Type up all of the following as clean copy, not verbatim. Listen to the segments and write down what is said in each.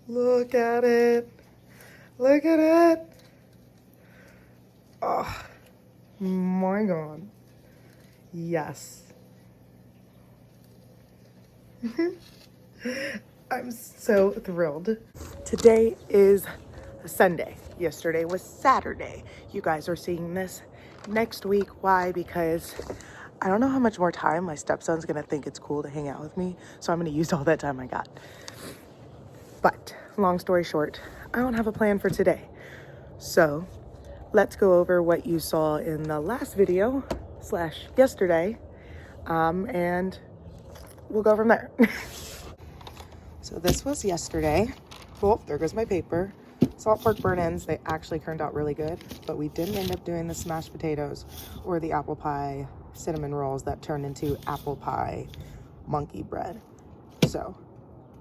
Look at it. Look at it. Oh my God. Yes. I'm so thrilled. Today is Sunday. Yesterday was Saturday. You guys are seeing this next week. Why? Because I don't know how much more time my stepson's gonna think it's cool to hang out with me. So I'm gonna use all that time I got. But long story short, I don't have a plan for today. So let's go over what you saw in the last video / yesterday. And we'll go from there. So this was yesterday. Oh, there goes my paper. Salt pork burnt-ends, they actually turned out really good, but we didn't end up doing the smashed potatoes or the apple pie cinnamon rolls that turned into apple pie monkey bread. So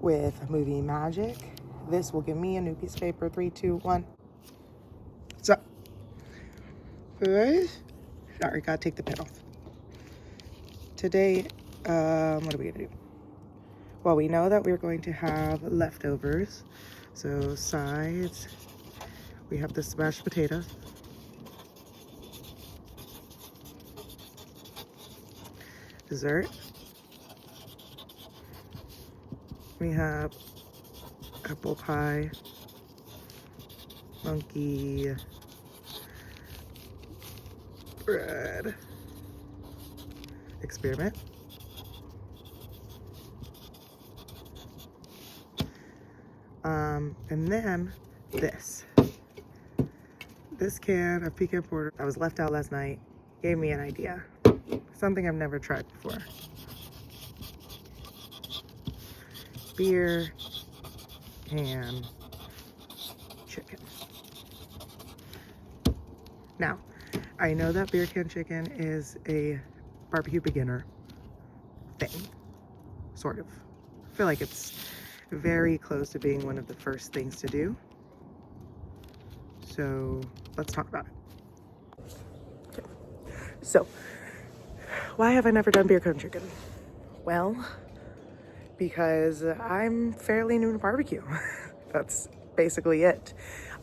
with movie magic, this will give me a new piece of paper. 3, 2, 1. So, first, sorry, gotta take the pen off. Today, what are we gonna do? Well, we know that we're going to have leftovers. So sides, we have the smashed potato. Dessert. We have apple pie, monkey bread, experiment. And then this can of pecan porter that was left out last night gave me an idea. Something I've never tried before. Beer can chicken. Now, I know that beer can chicken is a barbecue beginner thing, sort of. I feel like it's very close to being one of the first things to do. So let's talk about it. Okay. So, why have I never done beer can chicken? Well, because I'm fairly new to barbecue. That's basically it.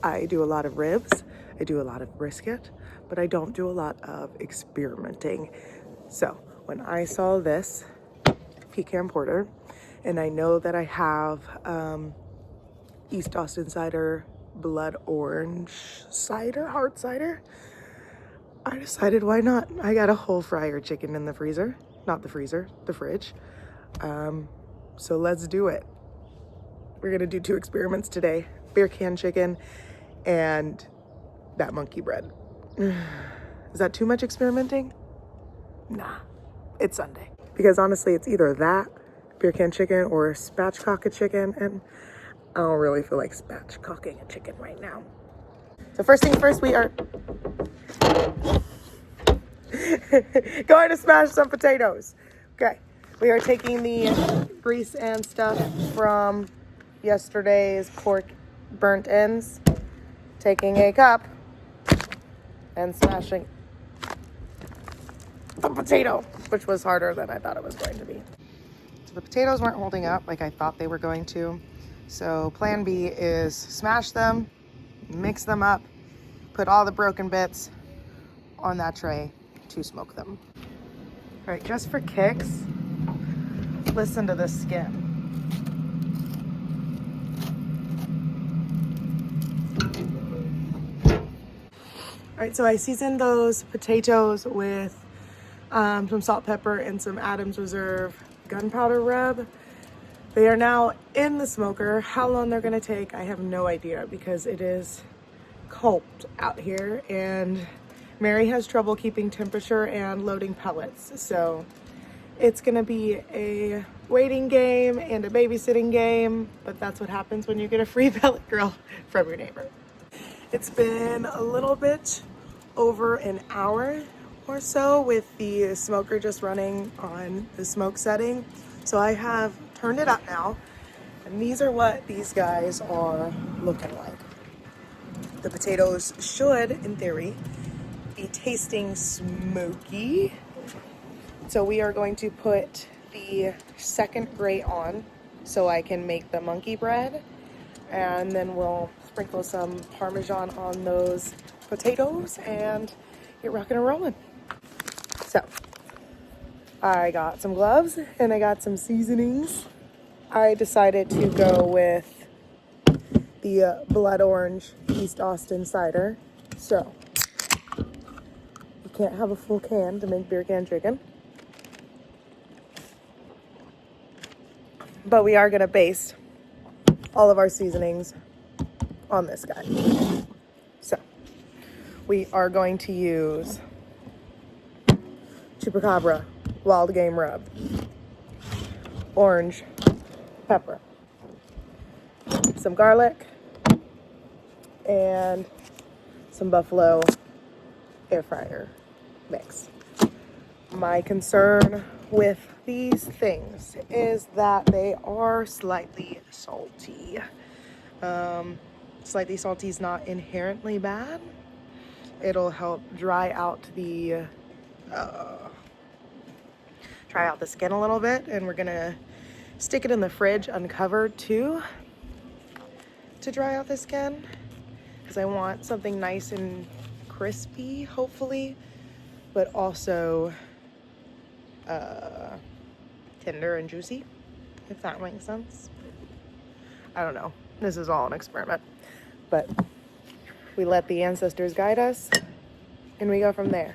I do a lot of ribs, I do a lot of brisket, but I don't do a lot of experimenting. So when I saw this pecan porter, and I know that I have East Austin cider, blood orange cider, hard cider, I decided why not? I got a whole fryer chicken in the freezer, not the freezer, the fridge. So let's do it. We're gonna do 2 experiments today. Beer can chicken and that monkey bread. Is that too much experimenting? Nah, it's Sunday. Because honestly, it's either that, beer can chicken, or spatchcock a chicken, and I don't really feel like spatchcocking a chicken right now. So first things first, we are going to smash some potatoes. Okay, we are taking the grease and stuff from yesterday's pork burnt ends, taking a cup and smashing the potato, which was harder than I thought it was going to be. So the potatoes weren't holding up like I thought they were going to. So plan B is smash them, mix them up, put all the broken bits on that tray to smoke them. All right, just for kicks, listen to this skin. All right, so I seasoned those potatoes with some salt, pepper, and some Adams Reserve gunpowder rub. They are now in the smoker. How long they're gonna take, I have no idea, because it is cold out here and Mary has trouble keeping temperature and loading pellets. So it's gonna be a waiting game and a babysitting game, but that's what happens when you get a free pellet grill from your neighbor. It's been a little bit over an hour or so with the smoker just running on the smoke setting. So I have turned it up now, and these are what these guys are looking like. The potatoes should, in theory, be tasting smoky. So we are going to put the second grate on so I can make the monkey bread. And then we'll sprinkle some Parmesan on those potatoes and get rocking and rolling. So I got some gloves and I got some seasonings. I decided to go with the blood orange East Austin cider. So you can't have a full can to make beer can chicken. But we are gonna base all of our seasonings on this guy. So we are going to use Chupacabra wild game rub, orange pepper, some garlic, and some buffalo air fryer mix. My concern with these things is that they are slightly salty. Slightly salty is not inherently bad. It'll help dry out the skin a little bit, and we're gonna stick it in the fridge uncovered too to dry out the skin, because I want something nice and crispy, hopefully, but also tender and juicy, if that makes sense. I don't know. This is all an experiment, but we let the ancestors guide us and we go from there.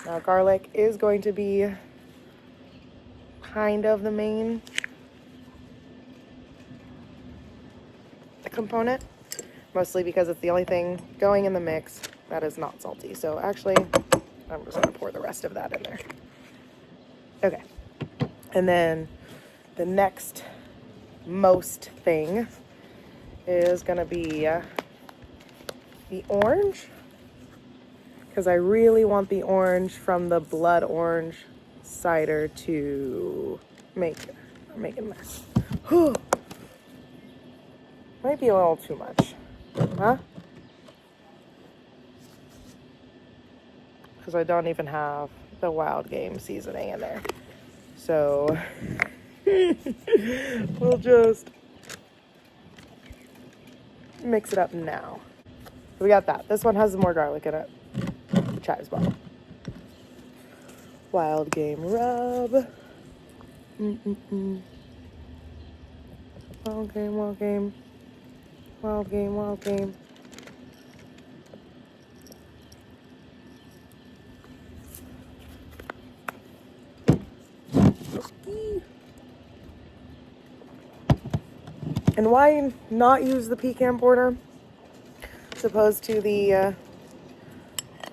Now, garlic is going to be kind of the main component, mostly because it's the only thing going in the mix that is not salty. So actually, I'm just gonna pour the rest of that in there. Okay, and then the next most thing is gonna be the orange, because I really want the orange from the blood orange cider to make a mess. Might be a little too much, huh? Because I don't even have the wild game seasoning in there. So we'll just mix it up now. We got that. This one has more garlic in it. The chives bottle. Wild game rub. Wild game, wild game. Wild game, wild game. And why not use the pecan porter as opposed to the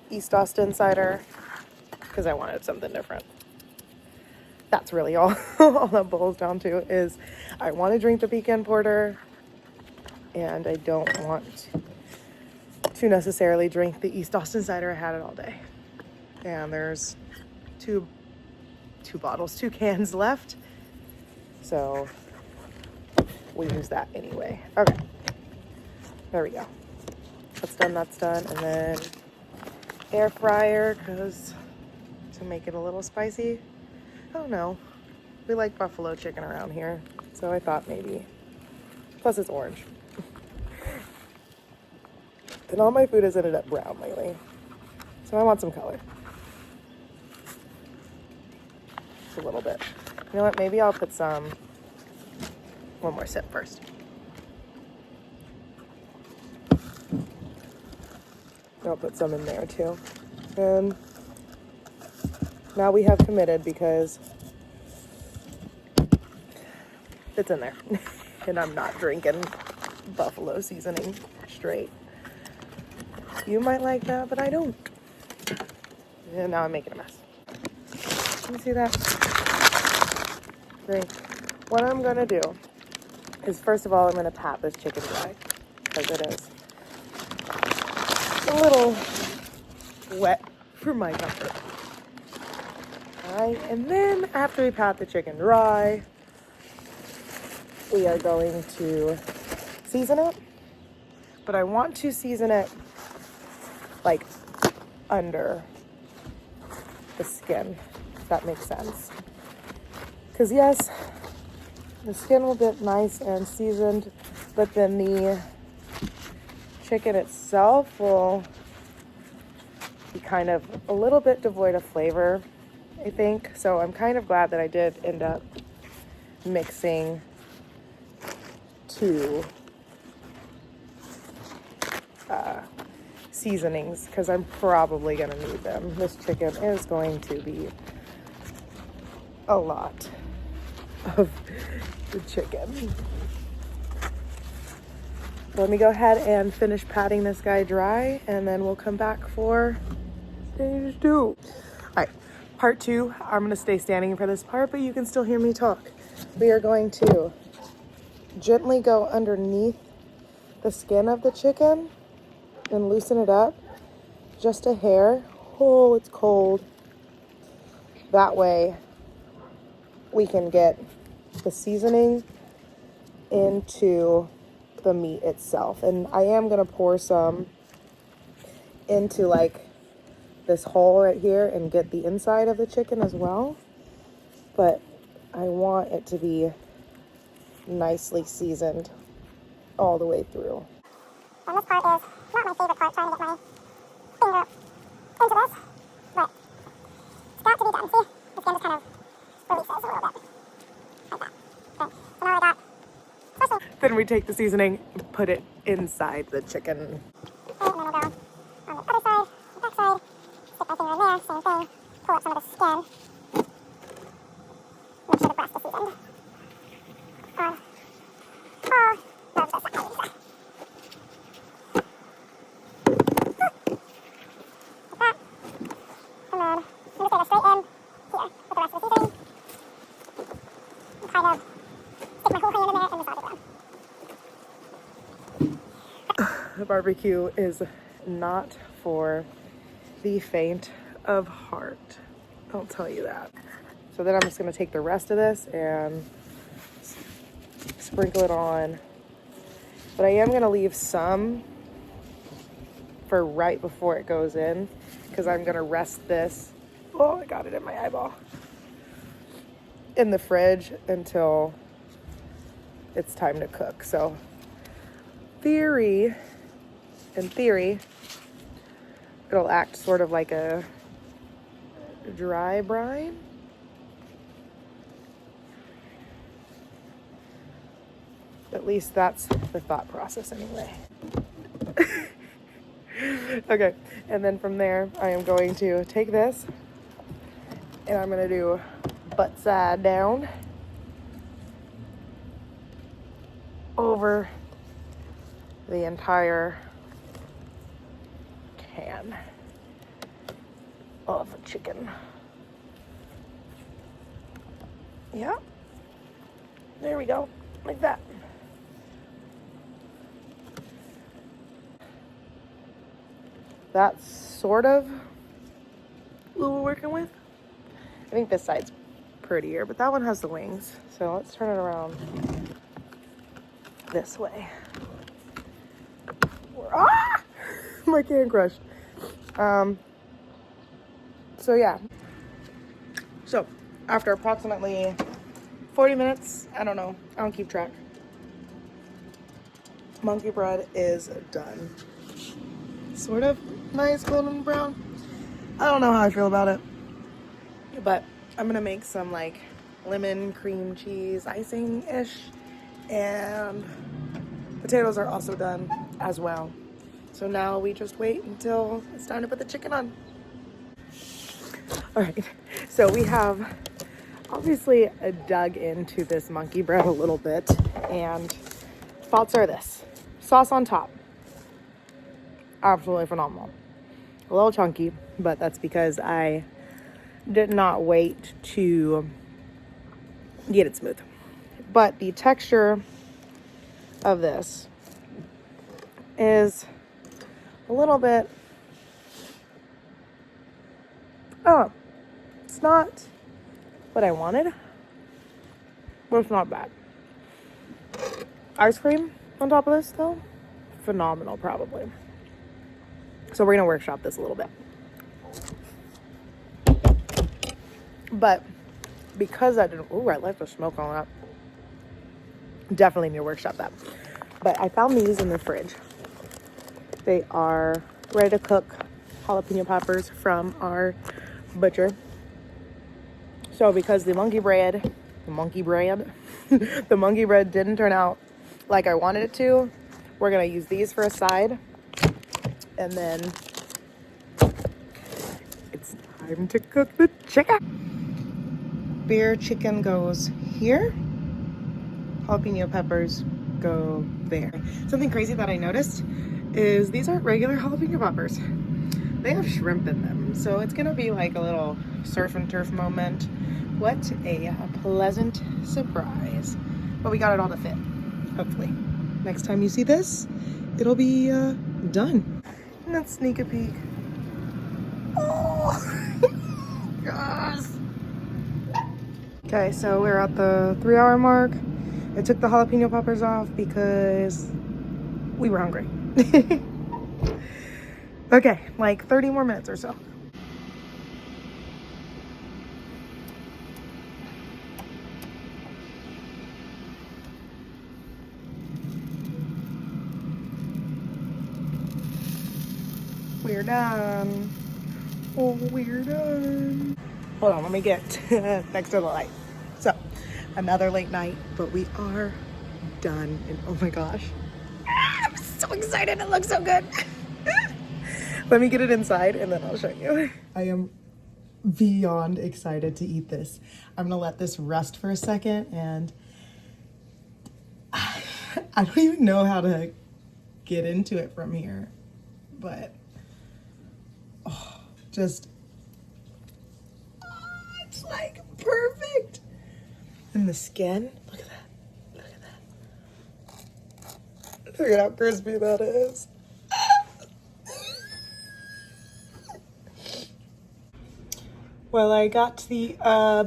East Austin cider? Because I wanted something different. That's really all that boils down to, is I want to drink the pecan porter and I don't want to necessarily drink the East Austin cider. I had it all day. And there's two cans left. So we use that anyway. Okay. There we go. That's done. And then air fryer, because to make it a little spicy. I don't know. We like buffalo chicken around here. So I thought maybe. Plus it's orange. And all my food has ended up brown lately. So I want some color. Just a little bit. You know what? Maybe I'll put one more sip first. I'll put some in there too. And now we have committed because it's in there. And I'm not drinking buffalo seasoning straight. You might like that, but I don't. And now I'm making a mess. Can you see that? Great. What I'm gonna do is, first of all, I'm gonna pat this chicken dry, because it is a little wet for my comfort. Alright, and then after we pat the chicken dry, we are going to season it. But I want to season it like under the skin, if that makes sense. Because yes, the skin will get nice and seasoned but then the chicken itself will be kind of a little bit devoid of flavor, I think. So I'm kind of glad that I did end up mixing two seasonings, because I'm probably going to need them. This chicken is going to be a lot of the chicken. Let me go ahead and finish patting this guy dry, and then we'll come back for stage 2. All right, part 2. I'm going to stay standing for this part, but you can still hear me talk. We are going to gently go underneath the skin of the chicken and loosen it up just a hair. Oh, it's cold. That way we can get the seasoning into the meat itself. And I am going to pour some into like this hole right here and get the inside of the chicken as well. But I want it to be nicely seasoned all the way through. And this part is not my favorite part, trying to get my finger into this, but it's got to be done. See, the skin just kind of releases a little bit, like that. Okay, so now I got, especially, Then we take the seasoning and put it inside the chicken. and then we'll go on the other side, the back side, stick my finger in there, same thing, pull up some of the skin, make sure the breast is seasoned. Loves this sound. Like that. And then I'm just going to go straight in here with the rest of the seasoning. And kind of stick my whole hand in there and massage it around. The barbecue is not for the faint of heart. I'll tell you that. So then I'm just going to take the rest of this and sprinkle it on. But I am going to leave some for right before it goes in, because I'm going to rest this. Oh, I got it in my eyeball. In the fridge until it's time to cook. So in theory, it'll act sort of like a dry brine. At least that's the thought process anyway. Okay, and then from there, I am going to take this and I'm going to do butt side down over the entire can of chicken. Yeah, there we go, like that. That's sort of what we're working with. I think this side's prettier, but that one has the wings. So let's turn it around this way. Ah! My can crushed. So yeah. So after approximately 40 minutes, I don't know, I don't keep track. Monkey bread is done. Sort of nice golden brown. I don't know how I feel about it, but I'm gonna make some like lemon cream cheese icing-ish, and potatoes are also done as well. So now we just wait until it's time to put the chicken on. All right, so we have obviously dug into this monkey bread a little bit, and thoughts are this: sauce on top, absolutely phenomenal. A little chunky, but that's because I did not wait to get it smooth. But the texture of this is a little bit, oh, it's not what I wanted, but it's not bad. Ice cream on top of this though, phenomenal probably. So we're gonna workshop this a little bit. But because I didn't, ooh, I left the smoke on that. Definitely need to workshop that. But I found these in the fridge. They are ready to cook jalapeno poppers from our butcher. So because the monkey bread didn't turn out like I wanted it to, we're gonna use these for a side. And then it's time to cook the chicken. Beer chicken goes here. Jalapeno peppers go there. Something crazy that I noticed is these aren't regular jalapeno poppers. They have shrimp in them. So it's gonna be like a little surf and turf moment. What a pleasant surprise. But we got it all to fit, hopefully. Next time you see this, it'll be done. And let's sneak a peek. Oh, yes. Okay, so we're at the 3-hour mark. I took the jalapeno poppers off because we were hungry. Okay, like 30 more minutes or so. We're done. Oh, we're done. Hold on, let me get next to the light. So, another late night, but we are done. And oh my gosh, I'm so excited. It looks so good. Let me get it inside and then I'll show you. I am beyond excited to eat this. I'm gonna let this rest for a second, and I don't even know how to get into it from here, but just, it's like perfect. And the skin, look at that, look at that. Look at how crispy that is. Well, I got the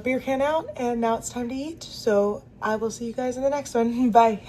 beer can out and now it's time to eat. So I will see you guys in the next one. Bye.